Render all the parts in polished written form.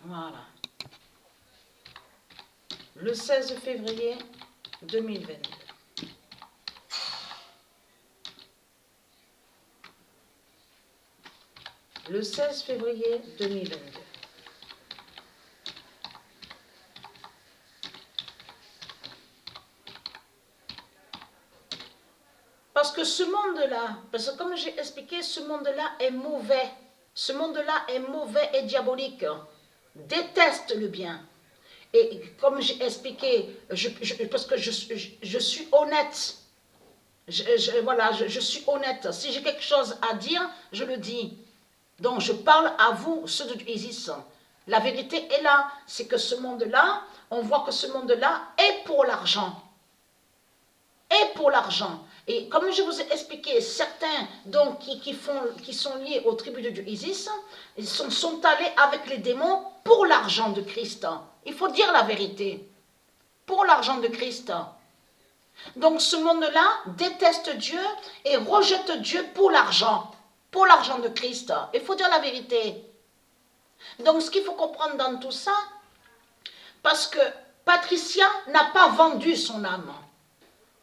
Voilà. Le 16 février 2022. Le 16 février 2022. Parce que ce monde-là, parce que comme j'ai expliqué, ce monde-là est mauvais. Ce monde-là est mauvais et diabolique. Déteste le bien. Et comme j'ai expliqué, parce que je suis honnête. Voilà, je suis honnête. Si j'ai quelque chose à dire, je le dis. Donc je parle à vous, ceux de Isis. La vérité est là. C'est que ce monde-là, on voit que ce monde-là est pour l'argent. Est pour l'argent. Et comme je vous ai expliqué, certains donc, qui sont liés aux tribus de Isis, ils sont allés avec les démons pour l'argent de Christ. Il faut dire la vérité. Pour l'argent de Christ. Donc ce monde-là déteste Dieu et rejette Dieu pour l'argent de Christ. Il faut dire la vérité. Donc ce qu'il faut comprendre dans tout ça, parce que Patricia n'a pas vendu son âme.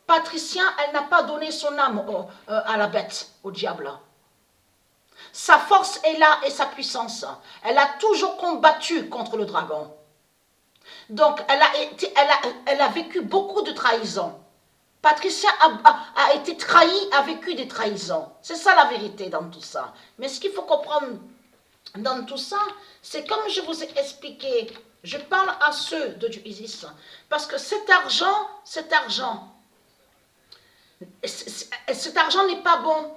Patricia, elle n'a pas donné son âme à la bête, au diable. Sa force est là et sa puissance. Elle a toujours combattu contre le dragon. Donc elle a vécu beaucoup de trahisons. Patricia a été trahie, a vécu des trahisons. C'est ça la vérité dans tout ça. Mais ce qu'il faut comprendre dans tout ça, c'est comme je vous ai expliqué, je parle à ceux de Isis, parce que cet argent n'est pas bon.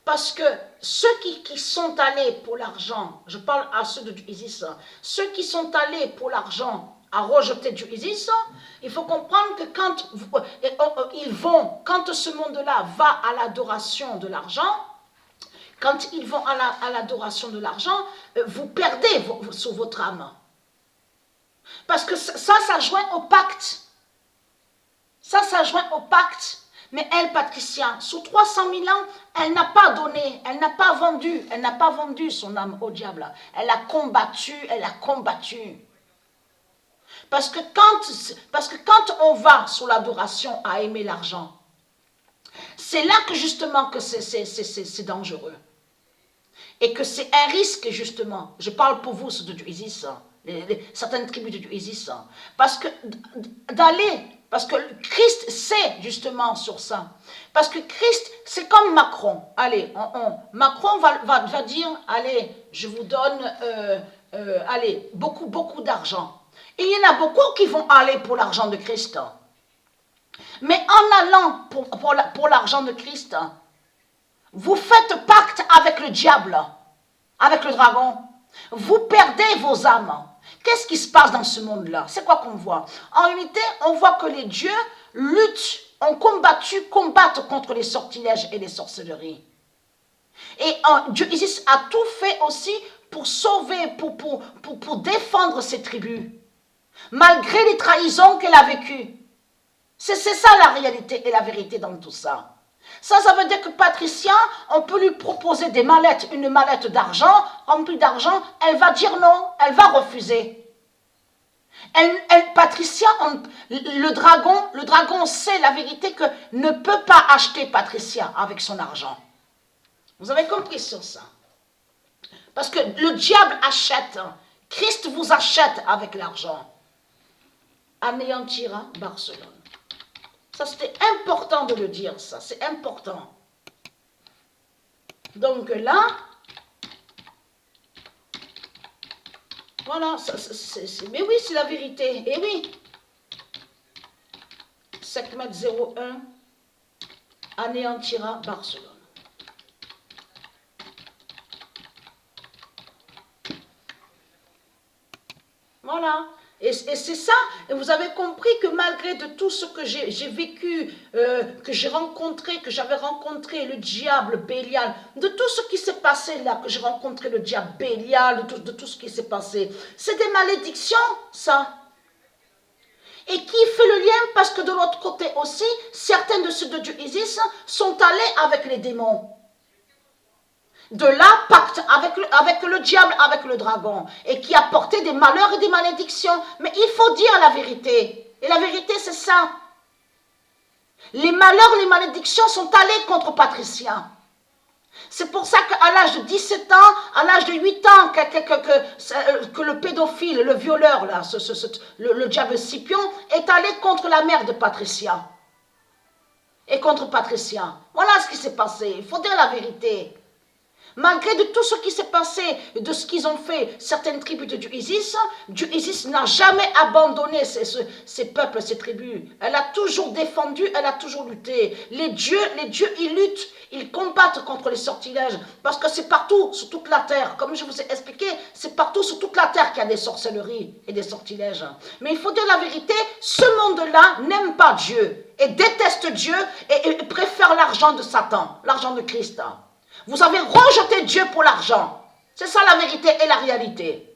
Parce que ceux qui sont allés pour l'argent, je parle à ceux de Isis, ceux qui sont allés pour l'argent à rejeter du Isis, il faut comprendre que quand ce monde-là va à l'adoration de l'argent, quand ils vont à l'adoration de l'argent, vous perdez sur votre âme. Parce que ça joint au pacte. Ça joint au pacte. Mais elle, Patricia, sous 300 000 ans, elle n'a pas donné, elle n'a pas vendu son âme au diable. Elle a combattu. Parce que quand on va sur l'adoration à aimer l'argent, c'est là que justement que c'est dangereux. Et que c'est un risque justement. Je parle pour vous, ceux de Isis, certaines tribus de Isis. Parce que Christ sait justement sur ça. Parce que Christ, c'est comme Macron. Allez, Macron va dire, allez, je vous donne beaucoup d'argent. Et il y en a beaucoup qui vont aller pour l'argent de Christ. Mais en allant pour l'argent de Christ, vous faites pacte avec le diable, avec le dragon. Vous perdez vos âmes. Qu'est-ce qui se passe dans ce monde-là? C'est quoi qu'on voit? En réalité, on voit que les dieux combattent contre les sortilèges et les sorcelleries. Et Dieu Isis a tout fait aussi pour sauver, pour défendre ses tribus, malgré les trahisons qu'elle a vécues. C'est ça la réalité et la vérité dans tout ça. Ça veut dire que Patricia, on peut lui proposer une mallette d'argent, remplie d'argent, elle va dire non, elle va refuser. Patricia, le dragon sait la vérité que ne peut pas acheter Patricia avec son argent. Vous avez compris sur ça? Parce que le diable achète, Christ vous achète avec l'argent. Anéantira Barcelone. Ça, c'était important de le dire, ça. C'est important. Donc là, voilà. Mais oui, c'est la vérité. Et oui. Sekhmet 01 anéantira Barcelone. Voilà. Et c'est ça, et vous avez compris que malgré de tout ce que j'ai vécu, que j'avais rencontré le diable Bélial, de tout ce qui s'est passé là, que j'ai rencontré le diable Bélial, de tout ce qui s'est passé, c'est des malédictions, ça. Et qui fait le lien? Parce que de l'autre côté aussi, certains de ceux de Dieu Isis sont allés avec les démons. De là, pacte avec le diable, avec le dragon, et qui a porté des malheurs et des malédictions. Mais il faut dire la vérité. Et la vérité, c'est ça. Les malheurs, les malédictions sont allés contre Patricia. C'est pour ça qu'à l'âge de 17 ans, à l'âge de 8 ans, que le pédophile, le violeur, là, le diable Scipion, est allé contre la mère de Patricia. Et contre Patricia. Voilà ce qui s'est passé. Il faut dire la vérité. Malgré de tout ce qui s'est passé, de ce qu'ils ont fait, certaines tribus du Isis n'a jamais abandonné ces peuples, ces tribus. Elle a toujours défendu, elle a toujours lutté. Les dieux, ils luttent, ils combattent contre les sortilèges, parce que c'est partout, sur toute la terre. Comme je vous ai expliqué, c'est partout sur toute la terre qu'il y a des sorcelleries et des sortilèges. Mais il faut dire la vérité, ce monde-là n'aime pas Dieu, et déteste Dieu, et préfère l'argent de Satan, l'argent de Christ. Vous avez rejeté Dieu pour l'argent. C'est ça la vérité et la réalité.